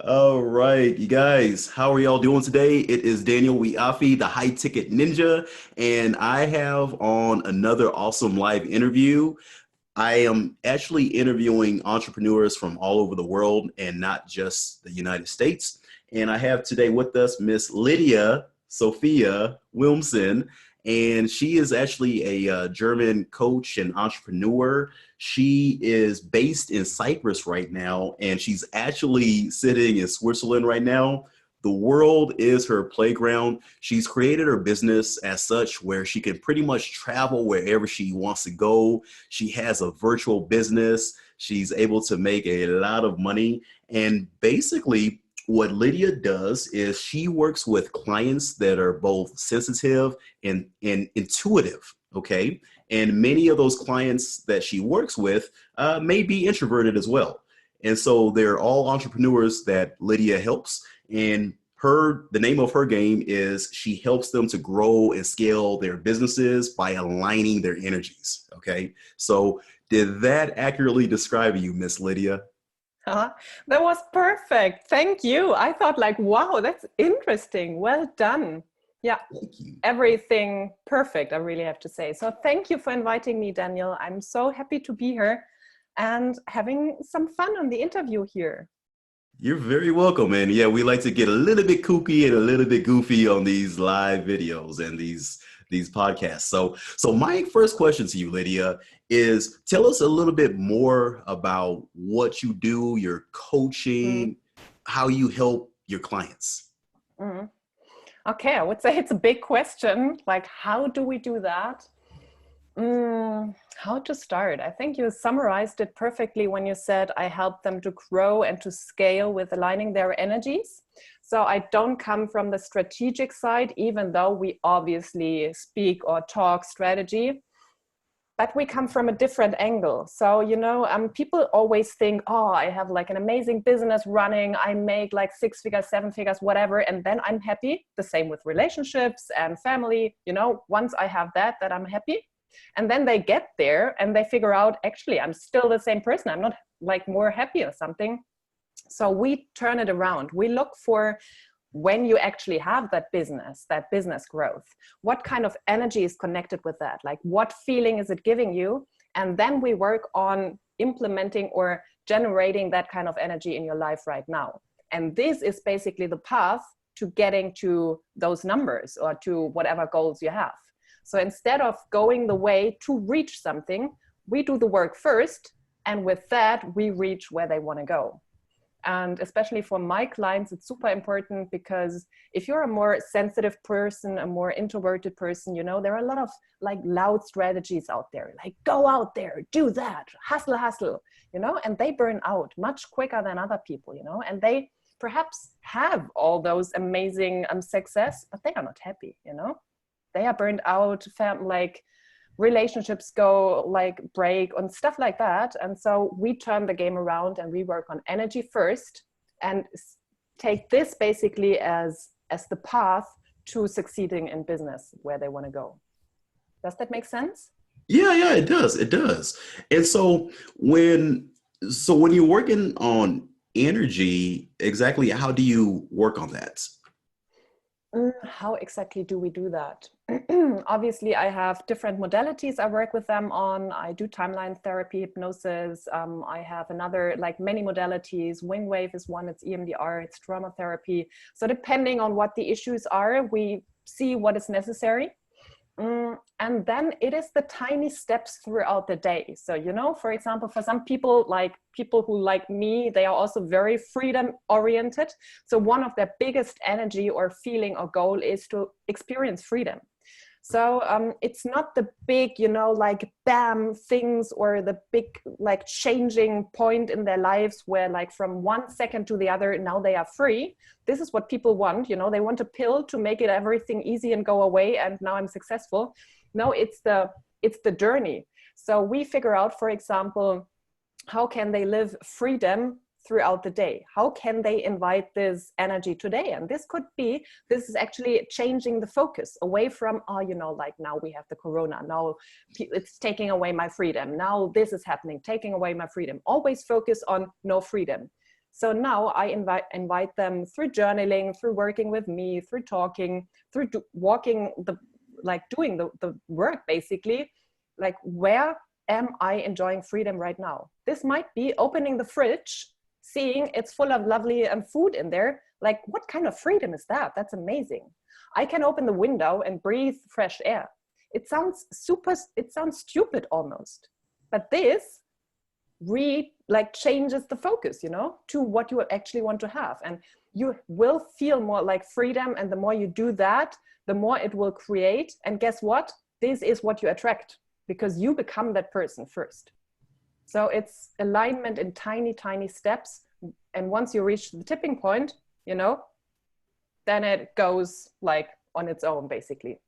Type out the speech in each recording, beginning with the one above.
All right, you guys, how are y'all doing today? It is Daniel Wiafi, the high ticket ninja, and I have on another awesome live interview. I am actually interviewing entrepreneurs from all over the world and not just the United States. And I have today with us Miss Lydia Sophia Wilmsen, and she is actually a German coach and entrepreneur. She is based in Cyprus right now, and she's actually sitting in Switzerland right now. The world is her playground. She's created her business as such where she can pretty much travel wherever she wants to go. She has a virtual business. She's able to make a lot of money. And basically, what Lydia does is she works with clients that are both sensitive and intuitive. Okay. And many of those clients that she works with may be introverted as well. And so they're all entrepreneurs that Lydia helps. And the name of her game is she helps them to grow and scale their businesses by aligning their energies. Okay. So did that accurately describe you, Miss Lydia? Huh? That was perfect. Thank you. I thought like, wow, that's interesting. Well done. Yeah, Thank you. everything perfect, I really have to say. So thank you for inviting me, Daniel. I'm so happy to be here and having some fun on the interview here. You're very welcome. And yeah, we like to get a little bit kooky and a little bit goofy on these live videos and these podcasts. So my first question to you, Lydia, is tell us a little bit more about what you do, your Mm, coaching, how you help your clients. mm. Okay, I would say it's a big question. Like, how do we do that? How to start? I think you summarized it perfectly when you said I help them to grow and to scale with aligning their energies. So I don't come from the strategic side, even though we obviously speak or talk strategy, but we come from a different angle. So, people always think, oh, I have like an amazing business running. I make like 6 figures, 7 figures, whatever. And then I'm happy. The same with relationships and family. Once I have that I'm happy. And then they get there and they figure out, actually, I'm still the same person. I'm not like more happy or something. So we turn it around. We look for when you actually have that business growth, what kind of energy is connected with that? Like what feeling is it giving you? And then we work on implementing or generating that kind of energy in your life right now. And this is basically the path to getting to those numbers or to whatever goals you have. So instead of going the way to reach something, we do the work first. And with that, we reach where they want to go. And especially for my clients, it's super important because if you're a more sensitive person, a more introverted person, there are a lot of like loud strategies out there, like go out there, do that, hustle, and they burn out much quicker than other people, and they perhaps have all those amazing success, but they are not happy, they are burned out, like relationships go like break and stuff like that. And so we turn the game around and we work on energy first and take this basically as the path to succeeding in business where they want to go. Does that make sense? Yeah, it does. It does. And so when you're working on energy, exactly how do you work on that? How exactly do we do that? Obviously, I have different modalities I work with them on. I do timeline therapy, hypnosis. I have another, like many modalities. Wing wave is one, it's EMDR, it's trauma therapy. So depending on what the issues are, we see what is necessary. And then it is the tiny steps throughout the day. So, for example, for some people, like people who like me, they are also very freedom oriented. So one of their biggest energy or feeling or goal is to experience freedom. So it's not the big, like bam things or the big like changing point in their lives where like from 1 second to the other, now they are free. This is what people want, they want a pill to make it everything easy and go away. And now I'm successful. No, it's the journey. So we figure out, for example, how can they live freedom throughout the day? How can they invite this energy today? And this is actually changing the focus away from, like now we have the corona, now it's taking away my freedom. Now this is happening, taking away my freedom. Always focus on no freedom. So now I invite them through journaling, through working with me, through talking, through walking doing the work basically, like where am I enjoying freedom right now? This might be opening the fridge, seeing it's full of lovely food in there. Like, what kind of freedom is that? That's amazing. I can open the window and breathe fresh air. It sounds stupid almost, but this changes the focus, to what you actually want to have. And you will feel more like freedom. And the more you do that, the more it will create. And guess what? This is what you attract, because you become that person first. So it's alignment in tiny, tiny steps. And once you reach the tipping point, then it goes like on its own, basically.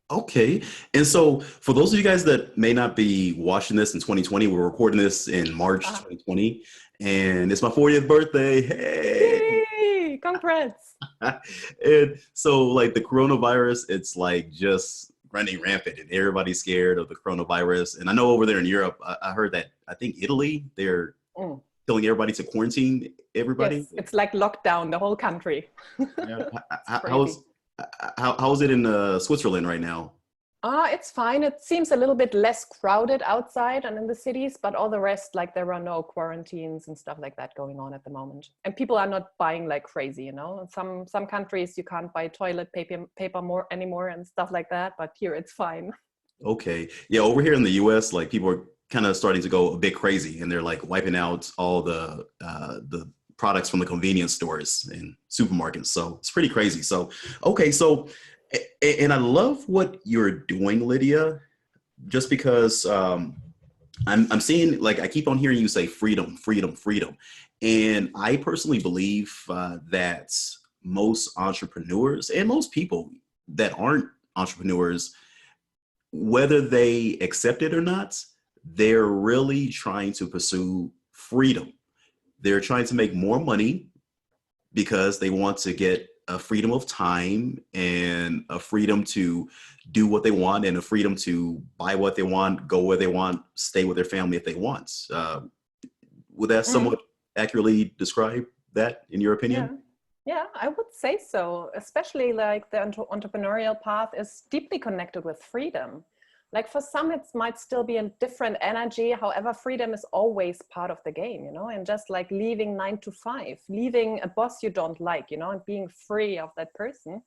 Okay. And so for those of you guys that may not be watching this in 2020, we're recording this in March 2020, and it's my 40th birthday. Hey! Yay! Congrats! And so like the coronavirus, it's like just running rampant and everybody's scared of the coronavirus. And I know over there in Europe, I heard that I think Italy, they're telling everybody to quarantine everybody. Yes, it's like lockdown, the whole country. Yeah. How's it in Switzerland right now? It's fine. It seems a little bit less crowded outside and in the cities, but all the rest, like there are no quarantines and stuff like that going on at the moment. And people are not buying like crazy, In some countries you can't buy toilet paper more anymore and stuff like that, but here it's fine. Okay. Yeah, over here in the US, like people are kind of starting to go a bit crazy, and they're like wiping out all the products from the convenience stores and supermarkets. So it's pretty crazy. So, okay. So, and I love what you're doing, Lydia, just because I'm seeing, like, I keep on hearing you say freedom, freedom, freedom. And I personally believe that most entrepreneurs and most people that aren't entrepreneurs, whether they accept it or not, they're really trying to pursue freedom. They're trying to make more money because they want to get a freedom of time and a freedom to do what they want and a freedom to buy what they want, go where they want, stay with their family if they want. Would that somewhat accurately describe that, in your opinion? Yeah, I would say so. Especially like the entrepreneurial path is deeply connected with freedom. Like for some, it might still be a different energy. However, freedom is always part of the game, and just like leaving 9 to 5, leaving a boss you don't like, and being free of that person.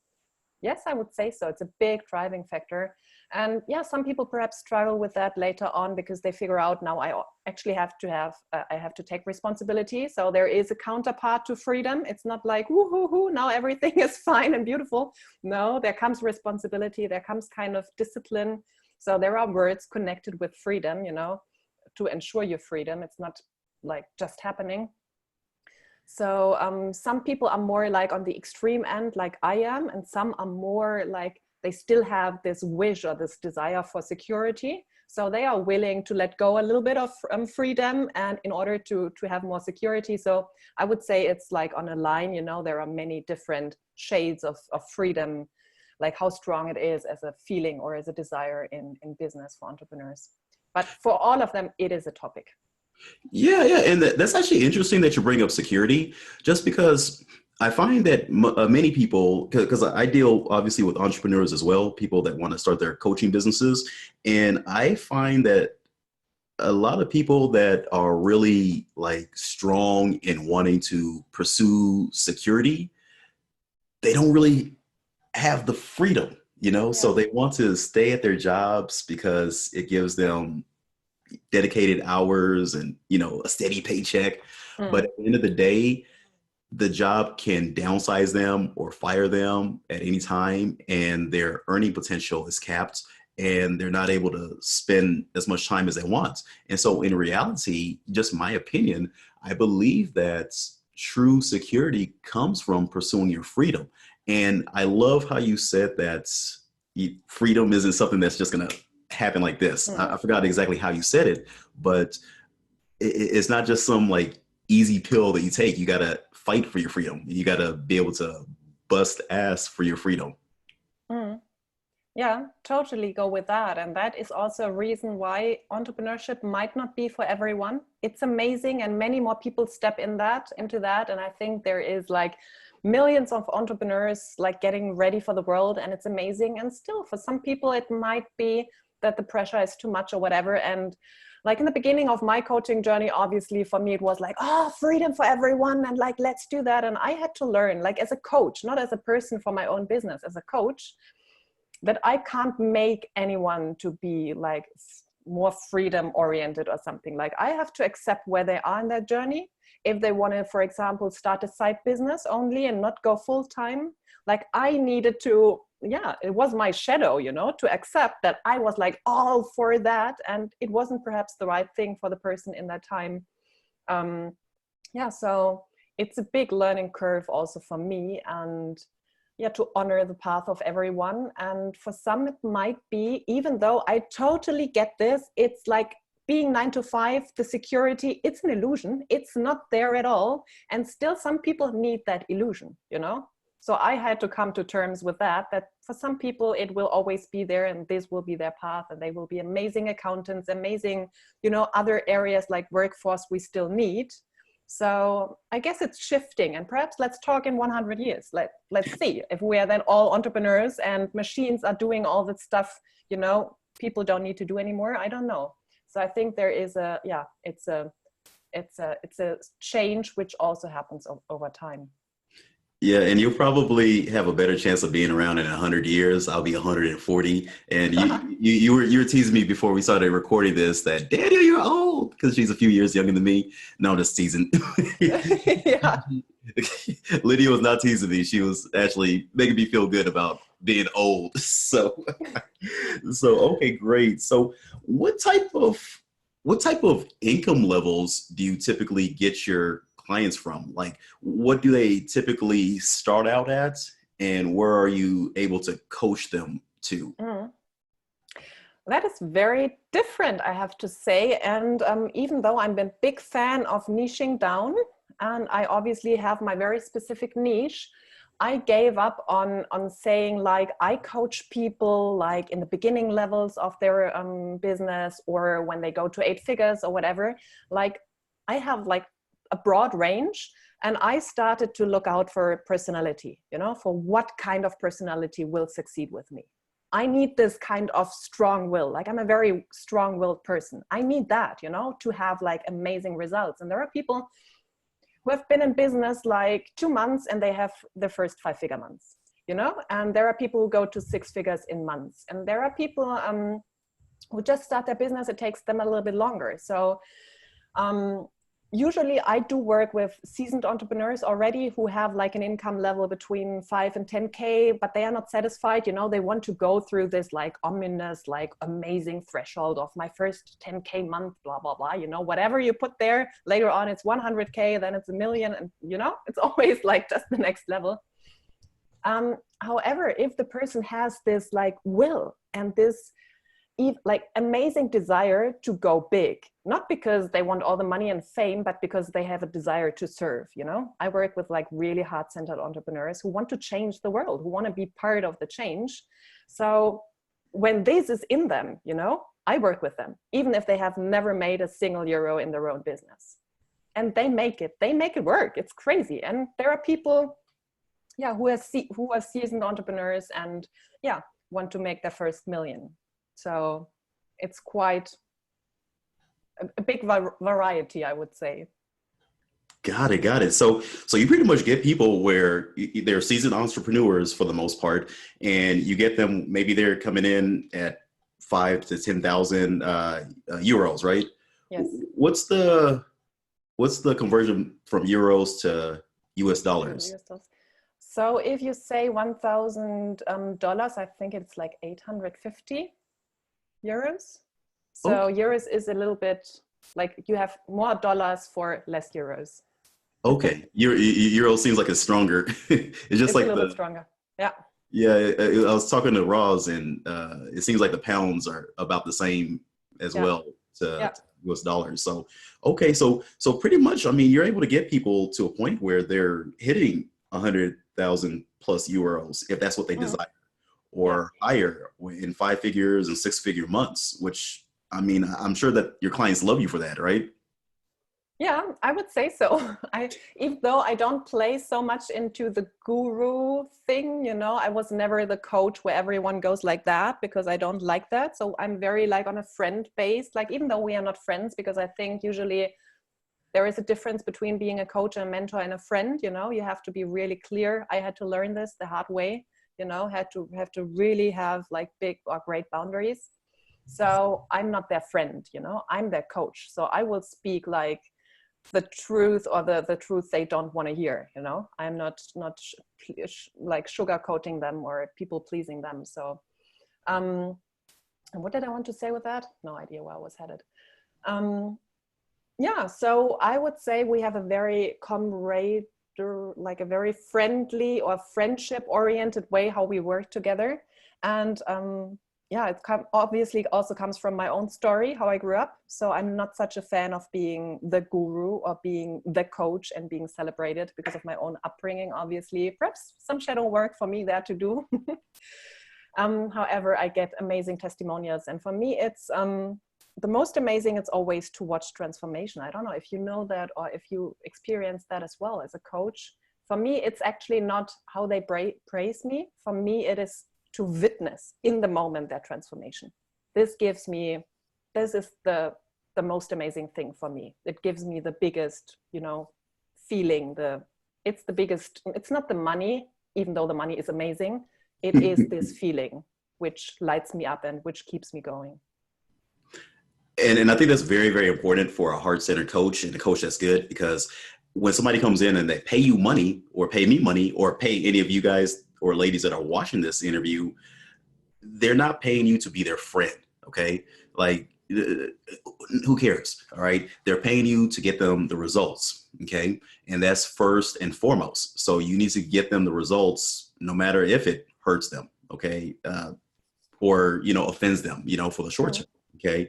Yes, I would say so. It's a big driving factor. And yeah, some people perhaps struggle with that later on because they figure out now I actually have to take responsibility. So there is a counterpart to freedom. It's not like, woo-hoo-hoo, now everything is fine and beautiful. No, there comes responsibility. There comes kind of discipline. So there are words connected with freedom, to ensure your freedom. It's not like just happening. So some people are more like on the extreme end, like I am, and some are more like they still have this wish or this desire for security. So they are willing to let go a little bit of freedom and in order to have more security. So I would say it's like on a line, there are many different shades of freedom, like how strong it is as a feeling or as a desire in business for entrepreneurs. But for all of them, it is a topic. Yeah. And that's actually interesting that you bring up security, just because I find that many people, because I deal obviously with entrepreneurs as well, people that want to start their coaching businesses. And I find that a lot of people that are really like strong in wanting to pursue security, they don't really have the freedom, so they want to stay at their jobs because it gives them dedicated hours and, a steady paycheck. But at the end of the day, the job can downsize them or fire them at any time, and their earning potential is capped and they're not able to spend as much time as they want. And so in reality, just my opinion, I believe that true security comes from pursuing your freedom. And I love how you said that freedom isn't something that's just going to happen like this. I forgot exactly how you said it, but it's not just some like easy pill that you take. You got to fight for your freedom. You got to be able to bust ass for your freedom. Yeah, totally go with that. And that is also a reason why entrepreneurship might not be for everyone. It's amazing, and many more people step into that. And I think there is like millions of entrepreneurs like getting ready for the world, and it's amazing. And still for some people it might be that the pressure is too much or whatever. And like in the beginning of my coaching journey, obviously for me it was like, oh, freedom for everyone, and like let's do that. And I had to learn, like as a coach, not as a person for my own business, as a coach, that I can't make anyone to be like more freedom oriented or something. Like I have to accept where they are in their journey. If they want to, for example, start a side business only and not go full time, like I needed to, yeah, it was my shadow, you know, to accept that I was like all for that. And it wasn't perhaps the right thing for the person in that time. Yeah, so it's a big learning curve also for me. And yeah, to honor the path of everyone. And for some it might be, even though I totally get this, it's like being 9 to 5, the security, it's an illusion. It's not there at all. And still some people need that illusion, you know? So I had to come to terms with that for some people it will always be there, and this will be their path, and they will be amazing accountants, amazing, you know, other areas like workforce we still need. So I guess it's shifting, and perhaps let's talk in 100 years. Let's see if we are then all entrepreneurs and machines are doing all that stuff, you know, people don't need to do anymore. I don't know. So I think there is it's a change which also happens over time. Yeah, and you'll probably have a better chance of being around in 100 years. I'll be 140, and you were teasing me before we started recording this that Daniel, you're old, because she's a few years younger than me. No, I'm just teasing. Yeah. Lydia was not teasing me. She was actually making me feel good about being old. So okay, great. So what type of income levels do you typically get your clients from? Like, what do they typically start out at, and where are you able to coach them to? Mm. That is very different, I have to say. And even though I'm a big fan of niching down, and I obviously have my very specific niche, I gave up on saying like I coach people like in the beginning levels of their business, or when they go to 8 figures or whatever. Like I have like a broad range, and I started to look out for personality, you know, for what kind of personality will succeed with me. I need this kind of strong will. Like I'm a very strong-willed person. I need that, you know, to have like amazing results. And there are people who have been in business like 2 months and they have their first 5-figure months, you know, and there are people who go to 6 figures in months. And there are people who just start their business. It takes them a little bit longer. So usually I do work with seasoned entrepreneurs already who have like an income level between 5 and 10K, but they are not satisfied. You know, they want to go through this like ominous, like amazing threshold of my first 10K month, blah, blah, blah, you know, whatever you put there, later on it's 100K, then it's a million, and you know, it's always like just the next level. However, if the person has this like will and this like amazing desire to go big, not because they want all the money and fame, but because they have a desire to serve, you know. I work with like really heart-centered entrepreneurs who want to change the world, who want to be part of the change. So when this is in them, you know, I work with them, even if they have never made a single euro in their own business. And they make it work. It's crazy. And there are people, yeah, who are seasoned entrepreneurs and yeah, want to make their first million. So it's quite a big variety, I would say. Got it. So you pretty much get people where they're seasoned entrepreneurs for the most part, and you get them, maybe they're coming in at 5 to 10,000 euros, right? Yes. What's the conversion from euros to US dollars? So if you say $1,000, I think it's like 850 euros. So Okay. euros is a little bit like you have more dollars for less euros. Okay, Euro seems like it's stronger. It's just It's like a little bit stronger. Yeah. Yeah. I was talking to Roz, and it seems like the pounds are about the same as well to US dollars. So okay, so pretty much, I mean, you're able to get people to a point where they're hitting 100,000 plus euros if that's what they desire. Yeah. or higher in 5 figures and 6 figure months, which I mean, I'm sure that your clients love you for that, right? Yeah, I would say so. Even though I don't play so much into the guru thing, I was never the coach where everyone goes like that, because I don't like that. So I'm very like on a friend base, like even though we are not friends, because I think usually there is a difference between being a coach and a mentor and a friend. You have to be really clear. I had to learn this the hard way, have to really have like big or great boundaries. So I'm not their friend, I'm their coach. So I will speak like the truth, or the truth they don't want to hear. I'm not like sugarcoating them or people pleasing them. So and what did I want to say with that? No idea where I was headed. Yeah, so I would say we have a very like a very friendly or friendship oriented way how we work together. And yeah, obviously also comes from my own story, how I grew up. So I'm not such a fan of being the guru or being the coach and being celebrated because of my own upbringing, obviously. Perhaps some shadow work for me there to do. However, I get amazing testimonials. And for me, it's the most amazing, it's always to watch transformation. I don't know if you know that, or if you experience that as well as a coach. For me, it's actually not how they praise me. For me, it is to witness in the moment that transformation. This is the most amazing thing for me. It gives me the biggest, feeling. It's not the money, even though the money is amazing. It is this feeling which lights me up and which keeps me going. And I think that's very, very important for a heart-centered coach and a coach that's good, because when somebody comes in and they pay you money, or pay me money, or pay any of you guys or ladies that are watching this interview, they're not paying you to be their friend. Okay. Like, who cares? All right. They're paying you to get them the results. Okay. And that's first and foremost. So you need to get them the results, no matter if it hurts them. Okay. Or, offends them, for the short term. Okay.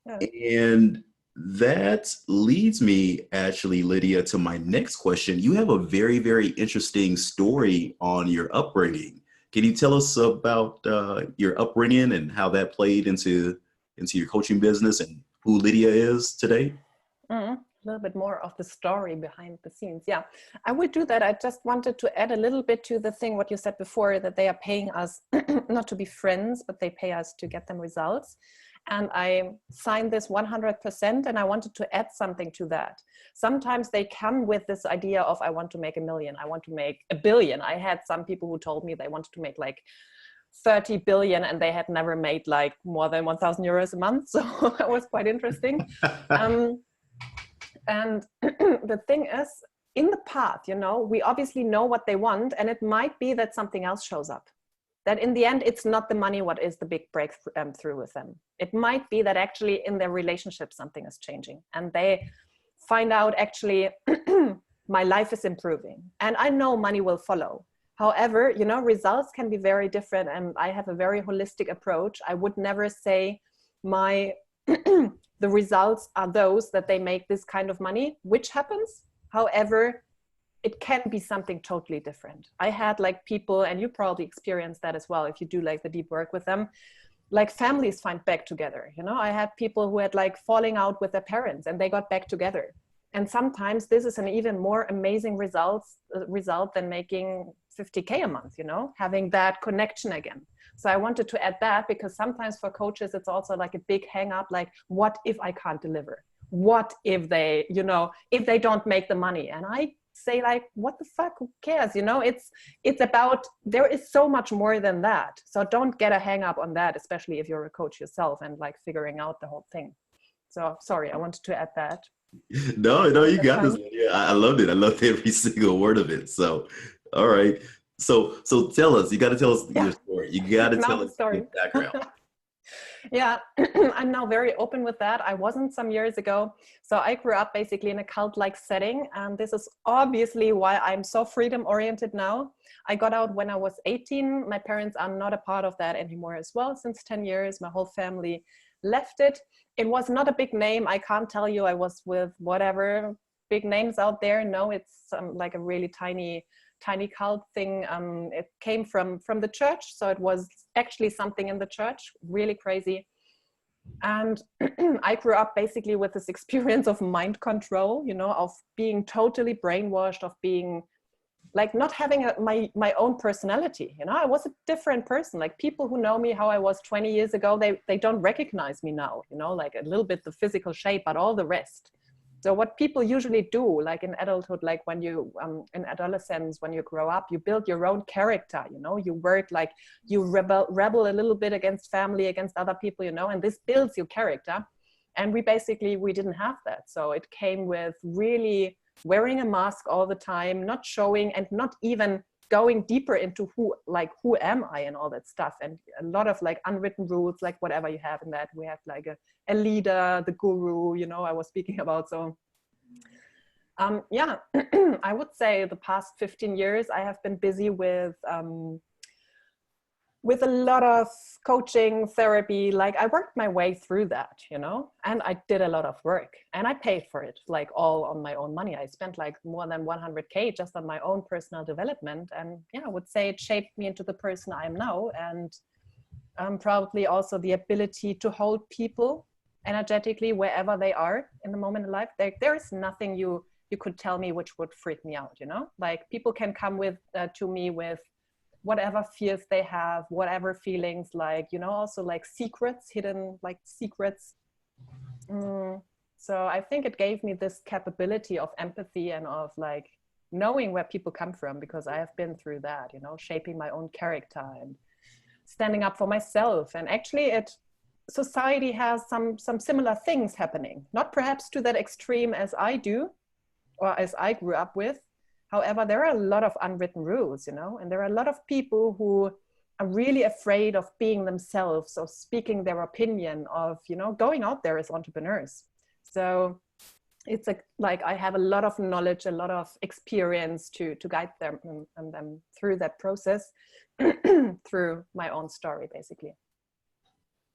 Yeah. And that leads me, actually, Lydia, to my next question. You have a very, very interesting story on your upbringing. Can you tell us about your upbringing and how that played into your coaching business and who Lydia is today? A little bit more of the story behind the scenes. Yeah, I would do that. I just wanted to add a little bit to the thing, what you said before, that they are paying us not to be friends, but they pay us to get them results. And I signed this 100%, and I wanted to add something to that. Sometimes they come with this idea of, I want to make 1 million, I want to make 1 billion. I had some people who told me they wanted to make like 30 billion and they had never made like more than 1,000 euros a month. So that was quite interesting. And the thing is, in the path, we obviously know what they want, and it might be that something else shows up. That in the end, it's not the money what is the big breakthrough with them. It might be that actually in their relationship, something is changing. And they find out, actually, my life is improving. And I know money will follow. However, results can be very different. And I have a very holistic approach. I would never say the results are those that they make this kind of money, which happens. However, it can be something totally different. I had like people, and you probably experienced that as well if you do like the deep work with them, like families find back together. I had people who had like falling out with their parents and they got back together. And sometimes this is an even more amazing result than making 50K a month, having that connection again. So I wanted to add that, because sometimes for coaches, it's also like a big hang up, like, what if I can't deliver? What if they, if they don't make the money? And I say like, what the fuck, who cares? It's about, there is so much more than that. So don't get a hang up on that, especially if you're a coach yourself and like figuring out the whole thing. So sorry, I wanted to add that. No, you got this. Yeah, I loved it. I loved every single word of it. So, all right. So tell us, you got to tell us your story. You got to tell us your background. Yeah, I'm now very open with that. I wasn't some years ago. So I grew up basically in a cult-like setting. And this is obviously why I'm so freedom-oriented now. I got out when I was 18. My parents are not a part of that anymore as well. Since 10 years, my whole family left it. It was not a big name. I can't tell you I was with whatever big names out there. No, it's like a really tiny tiny cult thing. It came from the church. So it was actually something in the church, really crazy. And I grew up basically with this experience of mind control, you know, of being totally brainwashed, of being like not having my own personality. You know, I was a different person. Like people who know me how I was 20 years ago, they don't recognize me now, you know, like a little bit the physical shape, but all the rest. So what people usually do, like in adulthood, like when you, in adolescence, when you grow up, you build your own character, you know, you work like you rebel a little bit against family, against other people, you know, and this builds your character. And we didn't have that. So it came with really wearing a mask all the time, not showing and not even going deeper into who am I and all that stuff. And a lot of like unwritten rules, like whatever you have in that, we have like a leader, the guru, you know, I was speaking about. So yeah, I would say the past 15 years, I have been busy with a lot of coaching, therapy. Like I worked my way through that, you know, and I did a lot of work and I paid for it, like all on my own money. I spent like more than 100K just on my own personal development. And yeah, I would say it shaped me into the person I am now. And probably also the ability to hold people energetically wherever they are in the moment in life. There is nothing you could tell me which would freak me out, you know, like people can come to me with whatever fears they have, whatever feelings, like, you know, also like secrets, hidden like secrets. So I think it gave me this capability of empathy and of like knowing where people come from, because I have been through that, you know, shaping my own character and standing up for myself. And actually society has some similar things happening, not perhaps to that extreme as I do, or as I grew up with. However, there are a lot of unwritten rules, you know, and there are a lot of people who are really afraid of being themselves, of speaking their opinion, of, you know, going out there as entrepreneurs. So it's like I have a lot of knowledge, a lot of experience to guide them and them through that process through my own story, basically.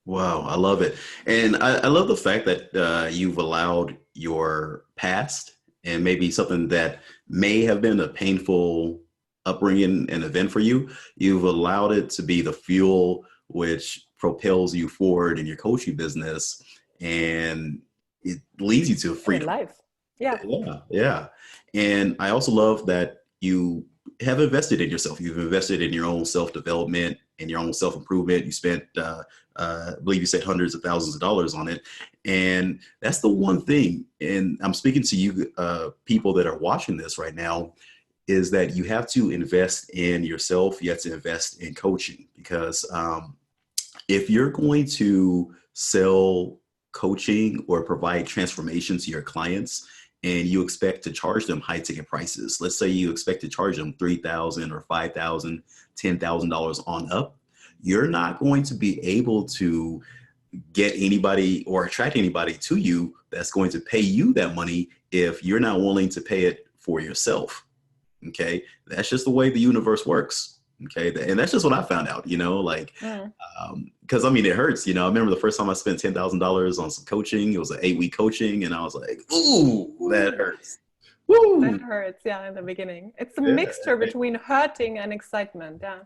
Wow, I love it. And I love the fact that you've allowed your past and maybe something that may have been a painful upbringing and event for you, you've allowed it to be the fuel which propels you forward in your coaching business, and it leads you to And in freedom. life. Yeah. Yeah, yeah. And I also love that you have invested in yourself. You've invested in your own self-development and your own self-improvement. You spent, I believe you said hundreds of thousands of dollars on it. And that's the one thing, and I'm speaking to you people that are watching this right now, is that you have to invest in yourself. You have to invest in coaching, because if you're going to sell coaching or provide transformation to your clients, and you expect to charge them high ticket prices, let's say you expect to charge them $3,000 or $5,000, $10,000 on up, you're not going to be able to get anybody or attract anybody to you that's going to pay you that money if you're not willing to pay it for yourself. Okay. That's just the way the universe works. Okay. And that's just what I found out, you know, like, because I mean, it hurts, you know. I remember the first time I spent $10,000 on some coaching. It was an 8-week coaching, and I was like, ooh, that hurts. Woo. That hurts, yeah, in the beginning. It's a Yeah. mixture between hurting and excitement, yeah.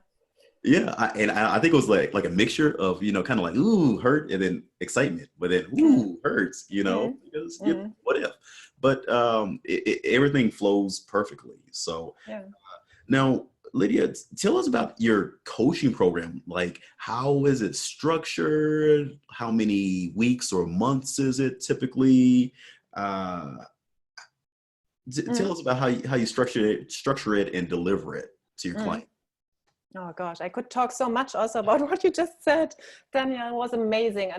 Yeah, I think it was like a mixture of, you know, kind of like, ooh, hurt, and then excitement, but then ooh, hurts, you know, because what if? But everything flows perfectly. So Yeah. now, Lydia, tell us about your coaching program. Like, how is it structured? How many weeks or months is it typically? Tell us about how you structure it and deliver it to your client. Oh gosh, I could talk so much also about what you just said. Daniel, it was amazing.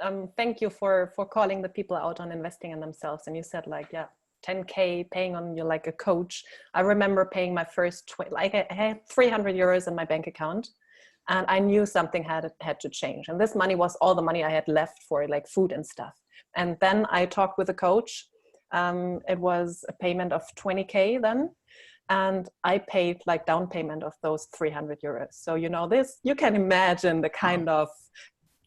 And thank you for calling the people out on investing in themselves. And you said like, yeah, 10K paying on you like a coach. I remember paying my first, I had 300 euros in my bank account, and I knew something had to change. And this money was all the money I had left for like food and stuff. And then I talked with a coach. It was a payment of 20K then. And I paid like down payment of those 300 euros. So, you know, you can imagine the kind of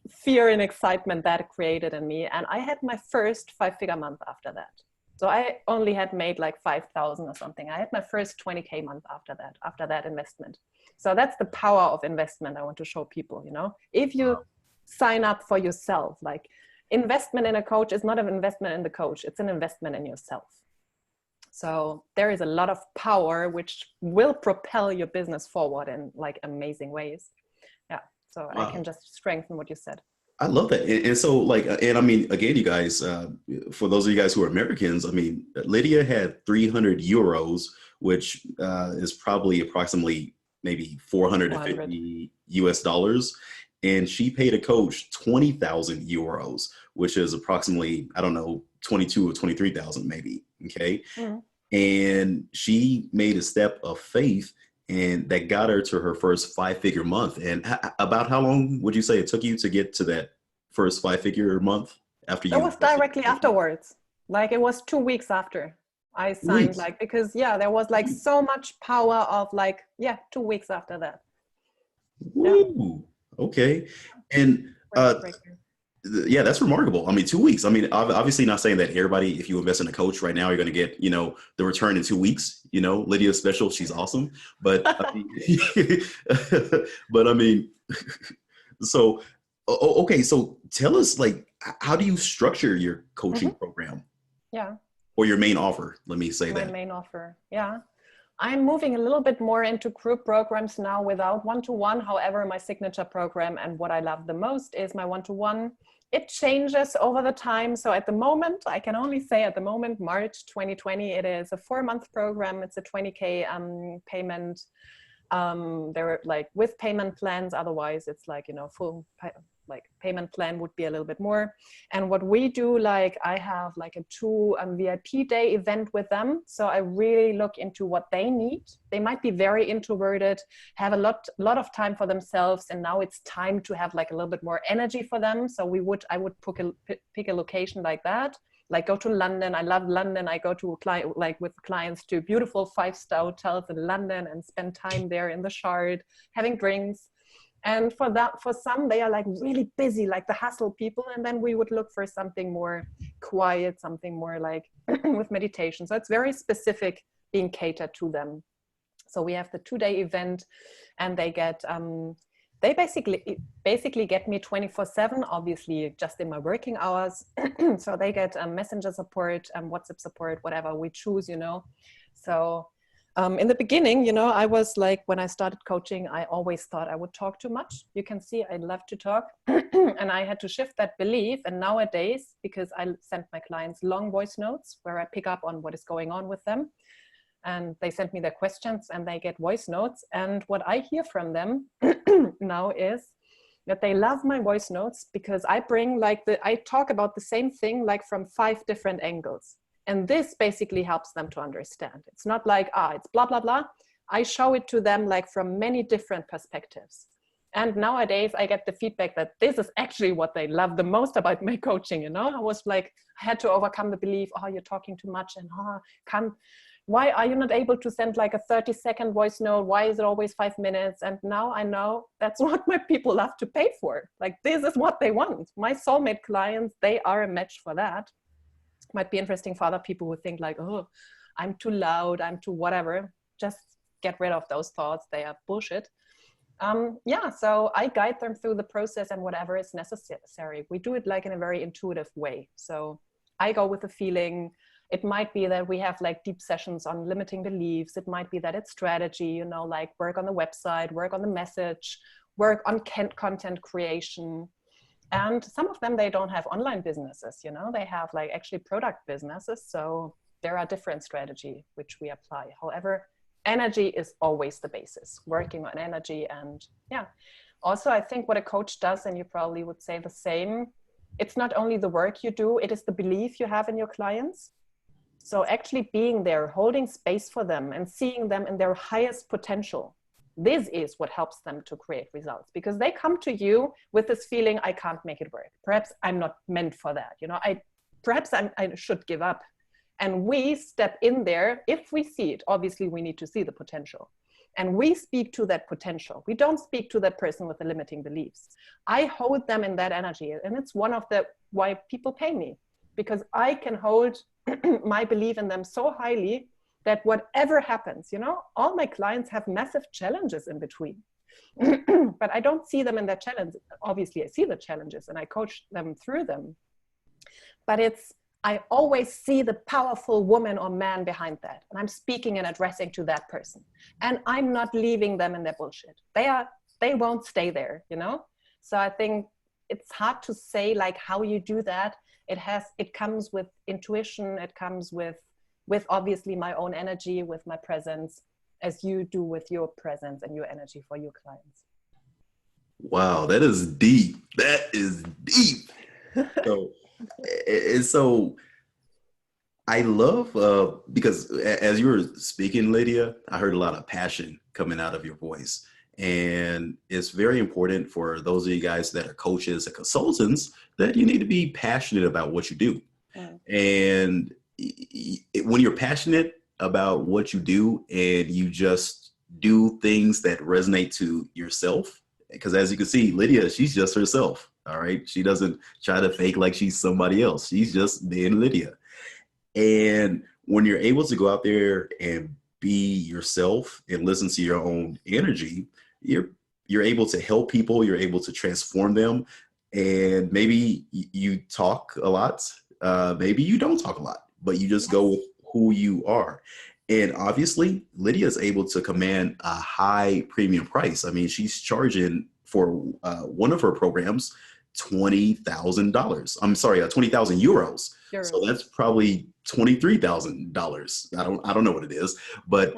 fear and excitement that created in me. And I had my first 5-figure month after that. So I only had made like 5,000 or something. I had my first 20K month after that investment. So that's the power of investment I want to show people, you know. If you sign up for yourself, like investment in a coach is not an investment in the coach, it's an investment in yourself. So there is a lot of power which will propel your business forward in like amazing ways. Yeah. So I can just strengthen what you said. I love that. And so like, and I mean, again, you guys, for those of you guys who are Americans, I mean, Lydia had 300 euros, which is probably approximately maybe 450 US dollars. And she paid a coach 20,000 euros, which is approximately, I don't know, 22 or 23,000 maybe. Okay. Mm. And she made a step of faith, and that got her to her first 5-figure month. And about how long would you say it took you to get to that first 5-figure month after you That was directly afterwards. Like it was 2 weeks after I signed, weeks? like, because yeah, there was like so much power of like, yeah, 2 weeks after that. Woo. Yeah. Okay. And yeah, that's remarkable. I mean, 2 weeks. I mean, obviously not saying that everybody, if you invest in a coach right now, you're going to get, you know, the return in 2 weeks. You know, Lydia's special. She's awesome. But I mean, but I mean, so, okay. So tell us, like, how do you structure your coaching program? Yeah. Or your main offer? Let me say My that. main offer. Yeah. I'm moving a little bit more into group programs now without one-to-one. However, my signature program and what I love the most is my one-to-one. It changes over the time. So at the moment, I can only say at the moment, March 2020, it is a 4-month program. It's a 20K payment. They're like with payment plans. Otherwise, it's like, you know, full like payment plan would be a little bit more. And what we do, like I have like a 2 VIP day event with them. So I really look into what they need. They might be very introverted, have a lot of time for themselves. And now it's time to have like a little bit more energy for them. So I would pick a location like that. Like go to London. I love London. I go to like with clients to beautiful 5-star hotels in London and spend time there in the Shard, having drinks. And for some, they are like really busy, like the hustle people. And then we would look for something more quiet, something more like with meditation. So it's very specific being catered to them. So we have the 2-day event, and they get, they basically get me 24/7, obviously just in my working hours. So they get messenger support, WhatsApp support, whatever we choose, you know. So in the beginning, you know, I was like, when I started coaching, I always thought I would talk too much. You can see I love to talk. And I had to shift that belief. And nowadays, because I send my clients long voice notes where I pick up on what is going on with them, and they send me their questions and they get voice notes. And what I hear from them now is that they love my voice notes because I bring like I talk about the same thing like from 5 different angles. And this basically helps them to understand. It's not like, it's blah, blah, blah. I show it to them like from many different perspectives. And nowadays I get the feedback that this is actually what they love the most about my coaching. You know, I was like, I had to overcome the belief, you're talking too much, and why are you not able to send like a 30-second voice note? Why is it always 5 minutes? And now I know that's what my people love to pay for. Like, this is what they want. My soulmate clients, they are a match for that. Might be interesting for other people who think like, I'm too loud, I'm too whatever. Just get rid of those thoughts. They are bullshit. So I guide them through the process and whatever is necessary. We do it like in a very intuitive way. So I go with the feeling. It might be that we have like deep sessions on limiting beliefs. It might be that it's strategy, you know, like work on the website, work on the message, work on content creation. And some of them, they don't have online businesses, you know, they have like actually product businesses. So there are different strategy which we apply. However, energy is always the basis, working on energy. And yeah, also I think what a coach does, and you probably would say the same, it's not only the work you do, it is the belief you have in your clients. So actually being there, holding space for them and seeing them in their highest potential. This is what helps them to create results, because they come to you with this feeling, I can't make it work. Perhaps I'm not meant for that. You know, perhaps I should give up. And we step in there. If we see it, obviously we need to see the potential. And we speak to that potential. We don't speak to that person with the limiting beliefs. I hold them in that energy. And it's one of the why people pay me. because I can hold my belief in them so highly that whatever happens, you know, all my clients have massive challenges in between. But I don't see them in their challenge. Obviously, I see the challenges and I coach them through them. But I always see the powerful woman or man behind that. And I'm speaking and addressing to that person. And I'm not leaving them in their bullshit. They won't stay there, you know? So I think it's hard to say like how you do that. It comes with intuition. It comes with obviously my own energy, with my presence, as you do with your presence and your energy for your clients. Wow, that is deep. That is deep. So I love, because as you were speaking, Lydia, I heard a lot of passion coming out of your voice. And it's very important for those of you guys that are coaches and consultants that you need to be passionate about what you do. And when you're passionate about what you do and you just do things that resonate to yourself, because as you can see, Lydia, she's just herself. All right. She doesn't try to fake like she's somebody else. She's just being Lydia. And when you're able to go out there and be yourself and listen to your own energy, you're able to help people. You're able to transform them. And maybe you talk a lot. Maybe you don't talk a lot, but you just go with who you are. And obviously, Lydia is able to command a high premium price. I mean, she's charging for one of her programs $20,000. I'm sorry, 20,000 euros. So that's probably $23,000. I don't know what it is, but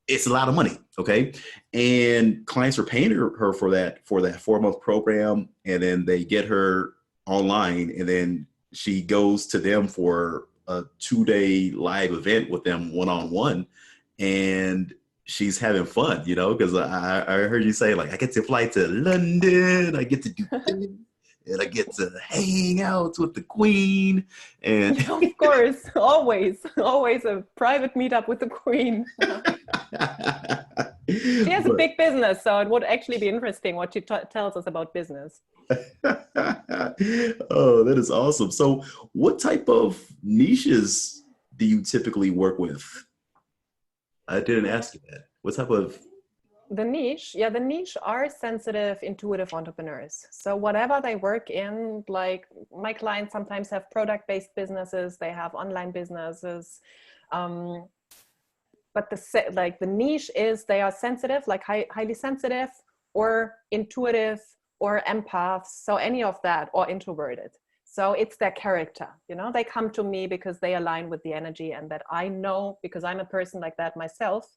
it's a lot of money. Okay. And clients are paying her for that 4-month program. And then they get her online and then she goes to them for a 2-day live event with them one-on-one. And she's having fun, you know, because I heard you say, like, I get to fly to London, I get to do things, and I get to hang out with the Queen. And of course, always a private meetup with the Queen. She has a big business, so it would actually be interesting what she tells us about business. Oh, that is awesome. So what type of niches do you typically work with? I didn't ask you that. What type of... The niche are sensitive, intuitive entrepreneurs. So whatever they work in, like my clients sometimes have product-based businesses, they have online businesses. But the niche is they are sensitive, like highly sensitive or intuitive or empaths. So any of that, or introverted. So it's their character, you know, they come to me because they align with the energy, and that I know, because I'm a person like that myself,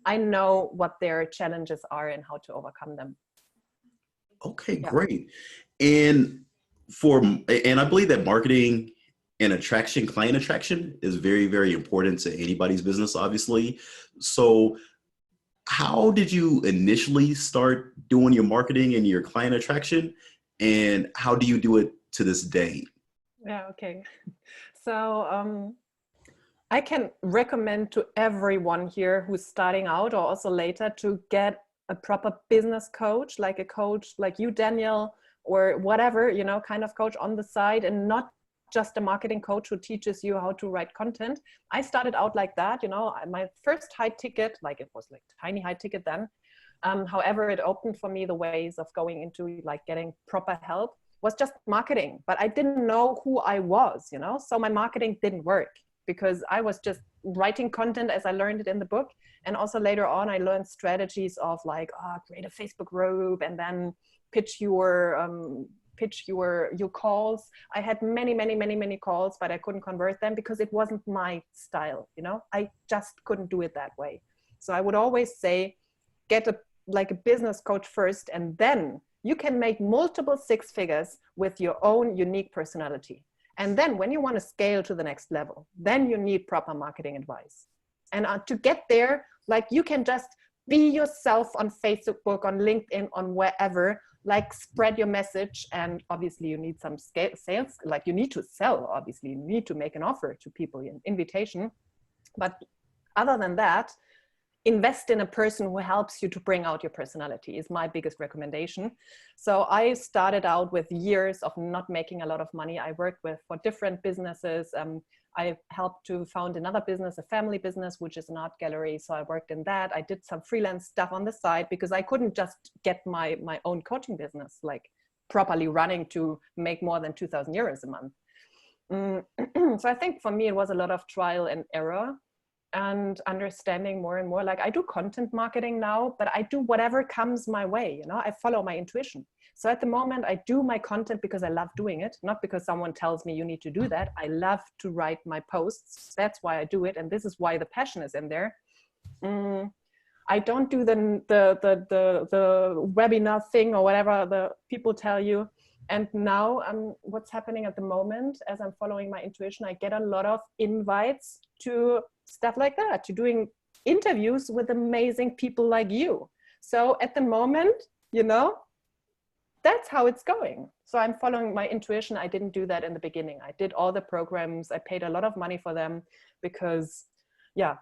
I know what their challenges are and how to overcome them. Okay, great. And I believe that marketing and client attraction is very, very important to anybody's business, obviously. So how did you initially start doing your marketing and your client attraction? And how do you do it to this day? Yeah, okay. So I can recommend to everyone here who's starting out or also later to get a proper business coach, like a coach like you, Daniel, or whatever, you know, kind of coach on the side, and not just a marketing coach who teaches you how to write content. I started out like that, you know, my first high ticket, like it was like tiny high ticket then. However, it opened for me the ways of going into like getting proper help was just marketing, but I didn't know who I was, you know, so my marketing didn't work because I was just writing content as I learned it in the book. And also later on, I learned strategies of like, create a Facebook group and then pitch your calls. I had many calls, but I couldn't convert them because it wasn't my style, you know, I just couldn't do it that way. So I would always say, get a business coach first, and then you can make multiple 6 figures with your own unique personality. And then when you want to scale to the next level, then you need proper marketing advice. And to get there, like you can just be yourself on Facebook, on LinkedIn, on wherever, like spread your message. And obviously you need some sales, like you need to sell, obviously you need to make an offer to people, an invitation. But other than that, invest in a person who helps you to bring out your personality is my biggest recommendation. So I started out with years of not making a lot of money. I worked for different businesses. I helped to found another business, a family business, which is an art gallery. So I worked in that. I did some freelance stuff on the side because I couldn't just get my own coaching business like properly running to make more than 2,000 euros a month. So I think for me, it was a lot of trial and error and understanding more and more. Like I do content marketing now, but I do whatever comes my way. You know, I follow my intuition. So at the moment I do my content because I love doing it, not because someone tells me you need to do that. I love to write my posts. That's why I do it. And this is why the passion is in there. I don't do the webinar thing or whatever the people tell you. And now what's happening at the moment, as I'm following my intuition, I get a lot of invites to stuff like that, to doing interviews with amazing people like you. So at the moment, you know, that's how it's going. So I'm following my intuition. I didn't do that in the beginning. I did all the programs. I paid a lot of money for them because, yeah,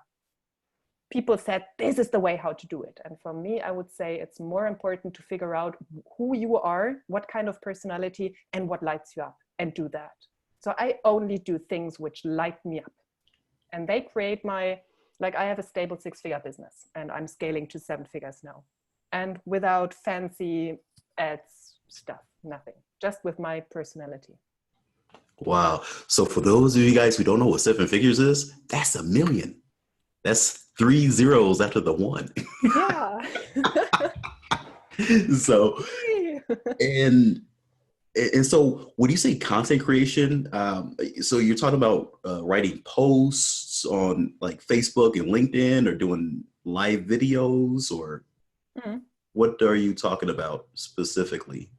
people said, this is the way how to do it. And for me, I would say it's more important to figure out who you are, what kind of personality, and what lights you up, and do that. So I only do things which light me up. And they create I have a stable 6-figure business and I'm scaling to 7 figures now. And without fancy ads stuff, nothing, just with my personality. Wow. So for those of you guys who don't know what 7 figures is, that's $1 million. That's 3 zeros after the 1. Yeah. So, and so when you say content creation, so you're talking about writing posts on like Facebook and LinkedIn, or doing live videos, or what are you talking about specifically?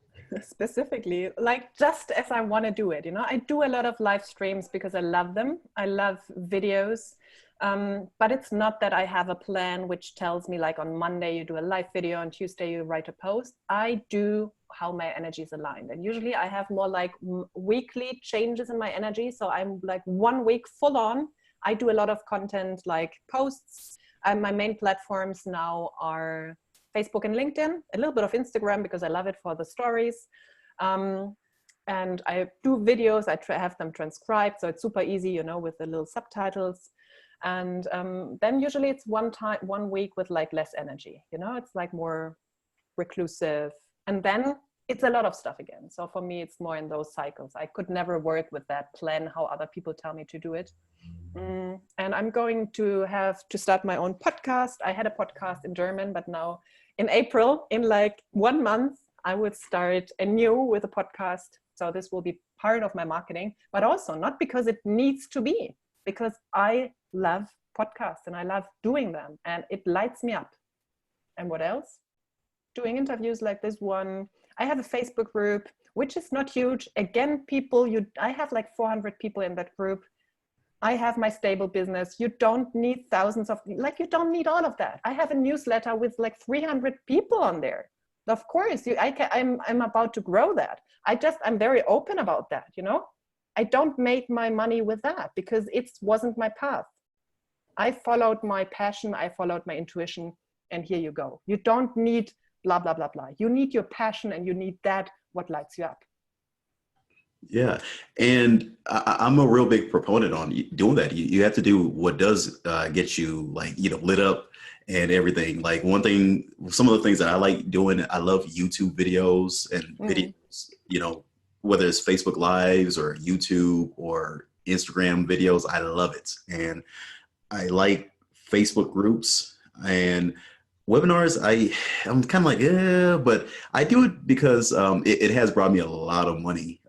Specifically, like just as I want to do it, you know, I do a lot of live streams because I love them. I love videos. But it's not that I have a plan which tells me like on Monday you do a live video, on Tuesday you write a post. I do how my energy is aligned. And usually I have more like weekly changes in my energy. So I'm like 1 week full on. I do a lot of content like posts. My main platforms now are Facebook and LinkedIn, a little bit of Instagram because I love it for the stories. And I do videos. I have them transcribed. So it's super easy, you know, with the little subtitles. And then usually it's 1 week with like less energy, you know, it's like more reclusive. And then it's a lot of stuff again. So for me, it's more in those cycles. I could never work with that plan, how other people tell me to do it. And I'm going to have to start my own podcast. I had a podcast in German, but now in April, in like 1 month, I would start anew with a podcast. So this will be part of my marketing, but also not because it needs to be, because I love podcasts and I love doing them and it lights me up. And what else? Doing interviews like this one. I have a Facebook group, which is not huge. Again, I have like 400 people in that group. I have my stable business. You don't need thousands of, like, you don't need all of that. I have a newsletter with like 300 people on there. Of course, I'm about to grow that. I'm very open about that, you know? I don't make my money with that because it wasn't my path. I followed my passion. I followed my intuition, and here you go. You don't need blah, blah, blah, blah. You need your passion, and you need what lights you up. Yeah. And I'm a real big proponent on doing that. You have to do what does get you like, you know, lit up and everything. Like some of the things that I like doing, I love YouTube videos and videos, you know, whether it's Facebook Lives or YouTube or Instagram videos, I love it. And I like Facebook groups and webinars. I'm kind of like, yeah, but I do it because it has brought me a lot of money.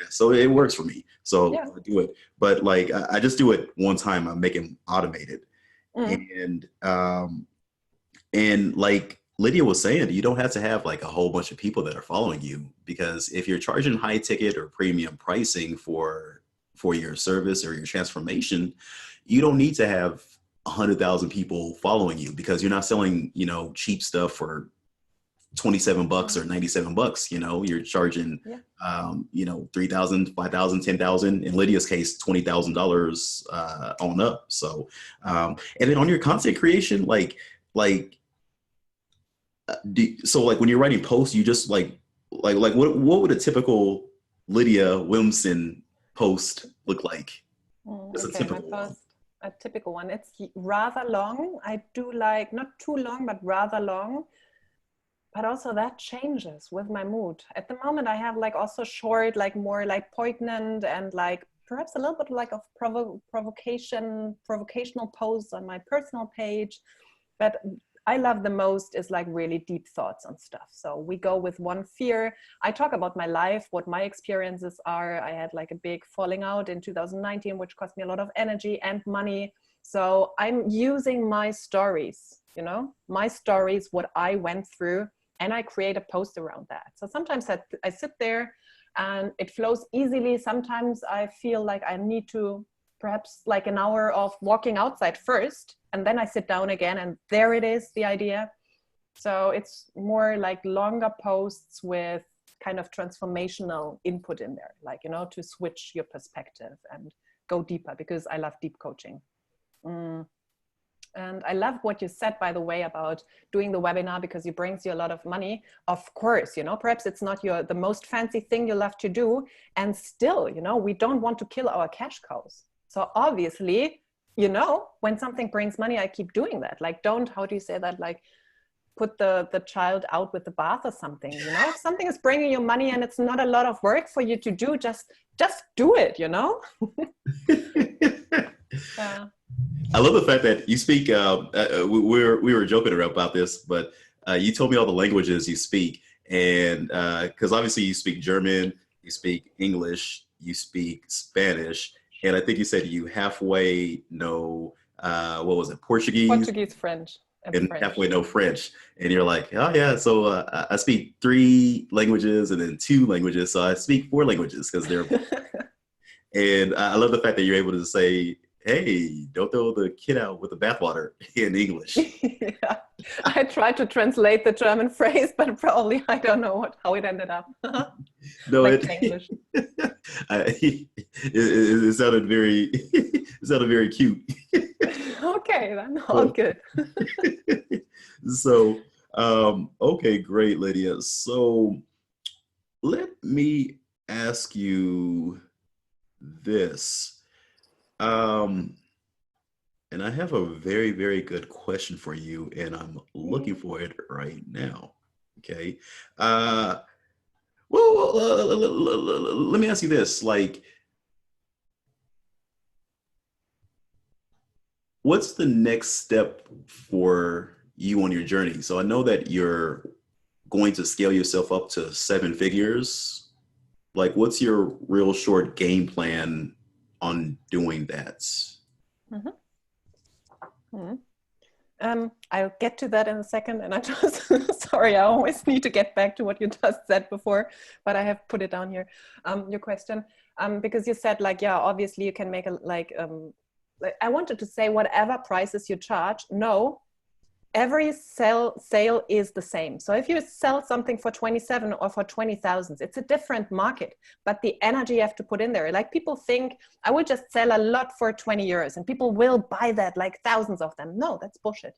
So it works for me. So I do it. But like, I just do it one time. I make it automated. And like Lydia was saying, you don't have to have like a whole bunch of people that are following you, because if you're charging high ticket or premium pricing for your service or your transformation, you don't need to have 100,000 people following you, because you're not selling, you know, cheap stuff for $27 or $97. You're charging, Yeah. 3,000, 5,000, 10,000. In Lydia's case, $20,000 on up. So, and then on your content creation, like when you're writing posts, you just like what would a typical Lydia Wilmsen post look like? It's a Okay, my typical one. first, a typical one. It's rather long. I do like not too long, but rather long. But also that changes with my mood. At the moment, I have like also short, like more like poignant and like perhaps a little bit like of provocational posts on my personal page. But I love the most is like really deep thoughts on stuff. So we go with one fear. I talk about my life, what my experiences are. I had like a big falling out in 2019, which cost me a lot of energy and money. So I'm using my stories, my stories, what I went through, and I create a post around that. So sometimes I sit there and it flows easily. Sometimes I feel like I need to perhaps like an hour of walking outside first, and then I sit down again and there it is, the idea. So it's more like longer posts with kind of transformational input in there, like, to switch your perspective and go deeper, because I love deep coaching. And I love what you said, by the way, about doing the webinar because it brings you a lot of money. Of course, perhaps it's not the most fancy thing you love to do. And still, we don't want to kill our cash cows. So obviously, when something brings money, I keep doing that. Like, how do you say that? Like, put the child out with the bath or something, If something is bringing you money and it's not a lot of work for you to do, just do it, Yeah. I love the fact that you speak. We were joking about this, but you told me all the languages you speak, and because obviously you speak German, you speak English, you speak Spanish, and I think you said you halfway know what was it, Portuguese, Portuguese, French, and French. halfway know French, and you're like, oh yeah, so I speak 3 languages and then 2 languages, so I speak 4 languages because they're. And I love the fact that you're able to say, hey, don't throw the kid out with the bathwater in English. Yeah. I tried to translate the German phrase, but probably I don't know how it ended up. No, like English. It sounded very, it sounded very cute. Okay, then all good. So, okay, great, Lydia. So let me ask you this. And I have a very, very good question for you, and I'm looking for it right now. Okay. Well, let me ask you this. Like, what's the next step for you on your journey? So I know that you're going to scale yourself up to 7 figures. Like, what's your real short game plan on doing that? Mm-hmm. Mm-hmm. I'll get to that in a second. And I just, sorry, I always need to get back to what you just said before, but I have put it down here. Your question, because you said like, yeah, obviously you can make I wanted to say whatever prices you charge, no, every sale is the same. So if you sell something for 27 or for 20,000, it's a different market, but the energy you have to put in there, like people think I will just sell a lot for 20 euros and people will buy that, like thousands of them. No, that's bullshit.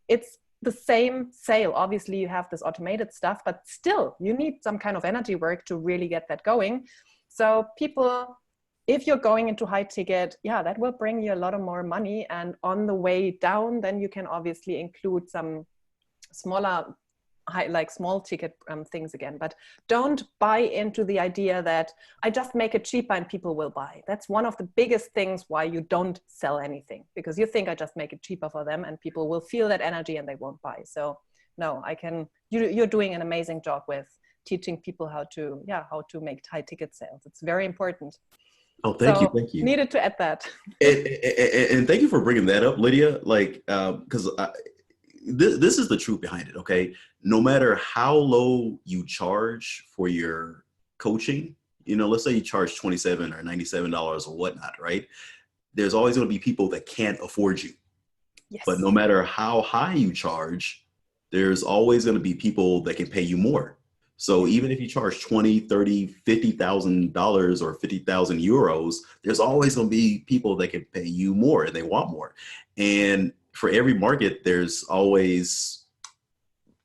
It's the same sale. Obviously you have this automated stuff, but still you need some kind of energy work to really get that going. So people, if you're going into high ticket, yeah, that will bring you a lot of more money. And on the way down, then you can obviously include some smaller, small ticket things again. But don't buy into the idea that I just make it cheaper and people will buy. That's one of the biggest things why you don't sell anything, because you think I just make it cheaper for them and people will feel that energy and they won't buy. So no, you're doing an amazing job with teaching people how to make high ticket sales. It's very important. Oh, thank you. Thank you. Needed to add that. And thank you for bringing that up, Lydia. Like, because this is the truth behind it. Okay, no matter how low you charge for your coaching, let's say you charge $27 or $97 or whatnot, right? There's always going to be people that can't afford you. Yes. But no matter how high you charge, there's always going to be people that can pay you more. So even if you charge 20, 30, $50,000 or 50,000 euros, there's always going to be people that can pay you more and they want more. And for every market, there's always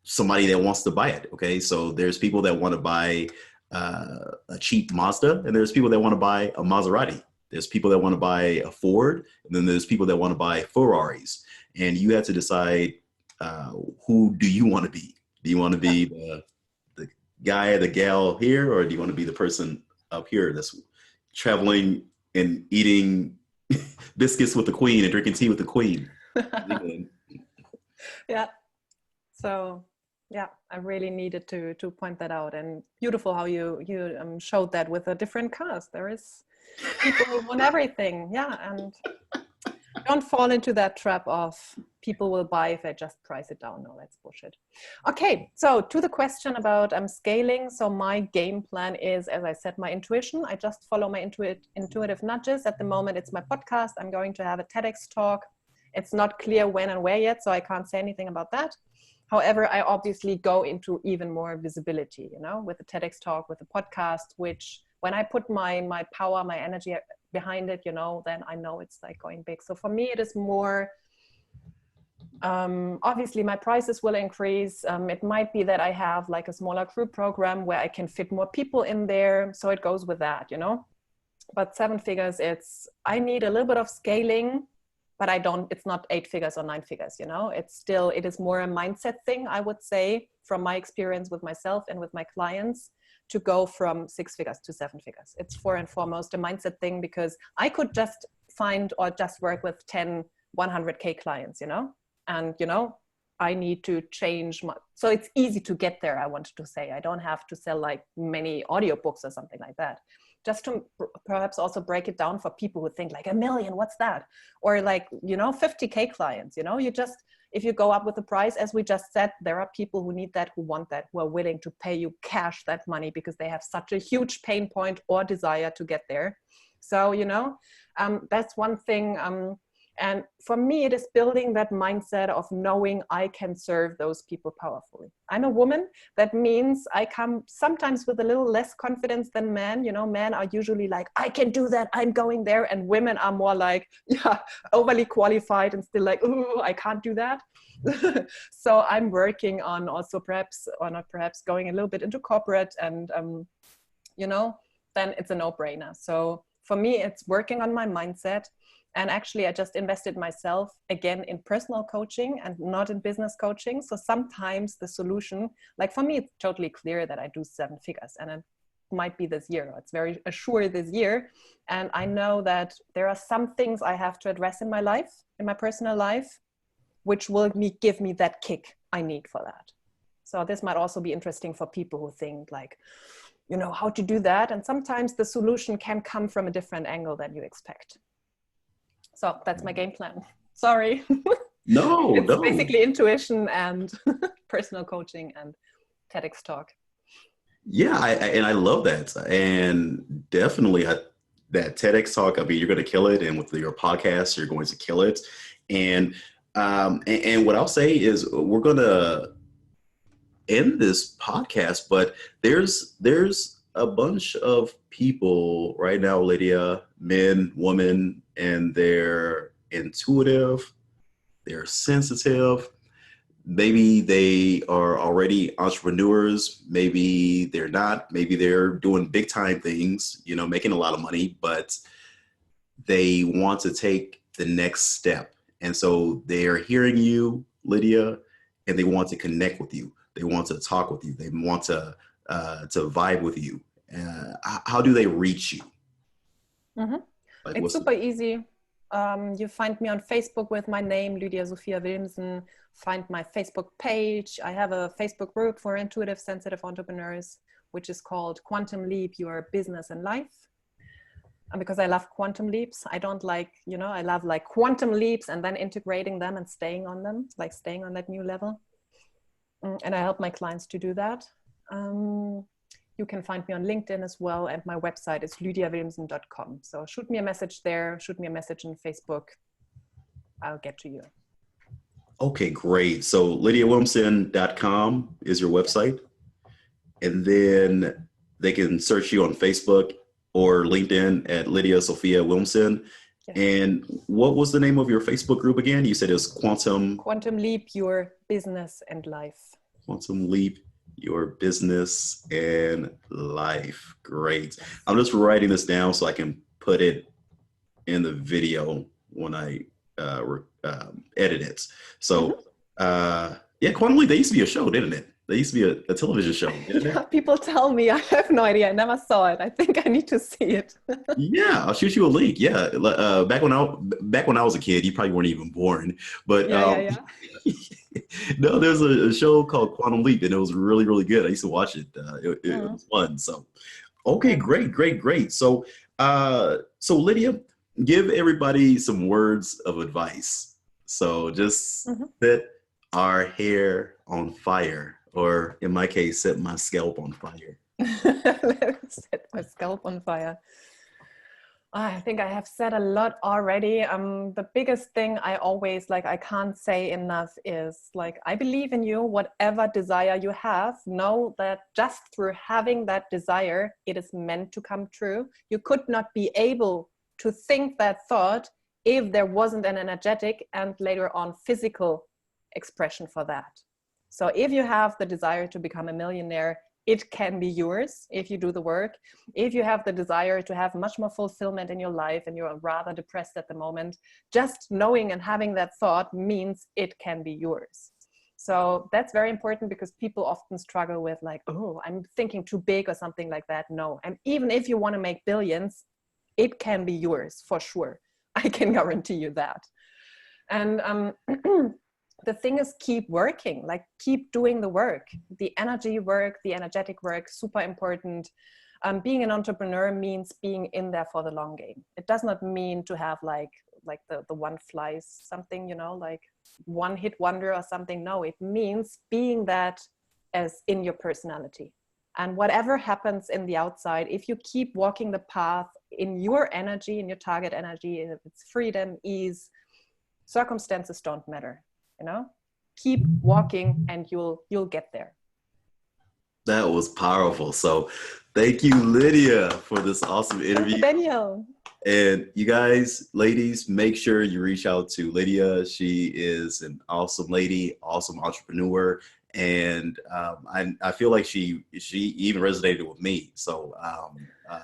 somebody that wants to buy it. Okay. So there's people that want to buy a cheap Mazda, and there's people that want to buy a Maserati. There's people that want to buy a Ford, and then there's people that want to buy Ferraris. And you have to decide who do you want to be? Do you want to be the guy or the gal here, or do you want to be the person up here that's traveling and eating biscuits with the queen and drinking tea with the queen? Yeah. So yeah, I really needed to point that out, and beautiful how you showed that with a different cast. There is people who want everything. Yeah, and don't fall into that trap of people will buy if I just price it down. No, that's bullshit. Okay, so to the question about scaling. So my game plan is, as I said, my intuition. I just follow my intuitive nudges. At the moment, it's my podcast. I'm going to have a TEDx talk. It's not clear when and where yet, so I can't say anything about that. However, I obviously go into even more visibility, you know, with the TEDx talk, with the podcast, which when I put my power, my energy behind it, you know, then I know it's like going big. So for me, it is more, obviously my prices will increase. It might be that I have like a smaller group program where I can fit more people in there. So it goes with that, you know, but 7 figures, I need a little bit of scaling, but it's not 8 figures or 9 figures, you know, it is more a mindset thing, I would say, from my experience with myself and with my clients, to go from 6 figures to 7 figures. It's first and foremost a mindset thing, because I could just find or just work with 10, 100K clients, you know, and, you know, I need to change so it's easy to get there. I wanted to say, I don't have to sell like many audiobooks or something like that. Just to perhaps also break it down for people who think like 1 million, what's that? Or like, you know, 50K clients, you know, if you go up with the price, as we just said, there are people who need that, who want that, who are willing to pay you cash that money because they have such a huge pain point or desire to get there. So, you know, that's one thing. And for me, it is building that mindset of knowing I can serve those people powerfully. I'm a woman. That means I come sometimes with a little less confidence than men. You know, men are usually like, I can do that, I'm going there. And women are more like, yeah, overly qualified and still like, oh, I can't do that. So I'm working on also perhaps, or not perhaps, going a little bit into corporate, and, you know, then it's a no-brainer. So for me, it's working on my mindset. And actually, I just invested myself again in personal coaching and not in business coaching. So sometimes the solution, like for me, it's totally clear that I do 7 figures, and it might be this year. It's very assured this year. And I know that there are some things I have to address in my life, in my personal life, which will give me that kick I need for that. So this might also be interesting for people who think like, you know, how to do that. And sometimes the solution can come from a different angle than you expect. So that's my game plan. Sorry. No, it's no. basically intuition and personal coaching and TEDx talk. Yeah, and I love that. And definitely that TEDx talk, I mean, you're going to kill it. And with your podcast, you're going to kill it. And what I'll say is we're going to end this podcast, but there's a bunch of people right now, Lydia, men, women, and they're intuitive, they're sensitive. Maybe they are already entrepreneurs. Maybe they're not. Maybe they're doing big time things, you know, making a lot of money, but they want to take the next step. And so they're hearing you, Lydia, and they want to connect with you. They want to talk with you. They want to vibe with you. How do they reach you? Mm-hmm. Like, it's super easy. You find me on Facebook with my name, Lydia Sophia Wilmsen. Find my Facebook page. I have a Facebook group for intuitive, sensitive entrepreneurs, which is called Quantum Leap Your Business and Life. And because I love quantum leaps, I don't like, you know, I love like quantum leaps and then integrating them and staying on them, like staying on that new level. And I help my clients to do that. You can find me on LinkedIn as well. And my website is lydiawilmsen.com. So shoot me a message there, shoot me a message on Facebook. I'll get to you. Okay, great. So lydiawilmsen.com is your Yeah. website. And then they can search you on Facebook or LinkedIn at Lydia Sophia Wilmsen. Yes. And what was the name of your Facebook group again? You said it was Quantum Leap, your business and life. Quantum Leap, your business and life. Great. Yes. I'm just writing this down so I can put it in the video when I edit it. So, yeah, Quantum Leap, they used to be a show, didn't it? They used to be a television show, didn't Yeah, it? people tell me. I have no idea. I never saw it. I think I need to see it. Yeah, I'll shoot you a link. Yeah, back when I was a kid, you probably weren't even born. But Yeah, yeah, yeah. no, there's a show called Quantum Leap, and it was really, really good. I used to watch it. It Mm, was fun. So, okay, good. great, great, great. So, so Lydia, give everybody some words of advice. So, just Mhm. set our hair on fire, or in my case, set my scalp on fire. Let's set my scalp on fire. I think I have said a lot already. The biggest thing I always I can't say enough is I believe in you, whatever desire you have, know that just through having that desire, it is meant to come true. You could not be able to think that thought if there wasn't an energetic and later on physical expression for that. So if you have the desire to become a millionaire, it can be yours if you do the work. If you have the desire to have much more fulfillment in your life and you're rather depressed at the moment, just knowing and having that thought means it can be yours. So that's very important because people often struggle with oh, I'm thinking too big or something like that. No. And even if you want to make billions, it can be yours for sure. I can guarantee you that. And the thing is, keep working, keep doing the work, the energy work, the energetic work, super important. Being an entrepreneur means being in there for the long game. It does not mean to have the one flies something, one hit wonder or something. No, it means being that as in your personality. And whatever happens in the outside, if you keep walking the path in your energy, in your target energy, if it's freedom, ease, circumstances don't matter. Keep walking and you'll get there. That was powerful. So, thank you, Lydia, for this awesome Thank you, interview. Daniel. And you guys, ladies, make sure you reach out to Lydia. She is an awesome lady, awesome entrepreneur, and I feel like she even resonated with me. So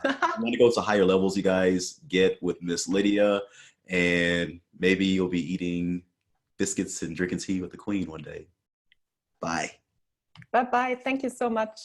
you want to go to higher levels, you guys, get with Miss Lydia, and maybe you'll be eating biscuits and drinking tea with the Queen one day. Bye. Bye-bye. Thank you so much.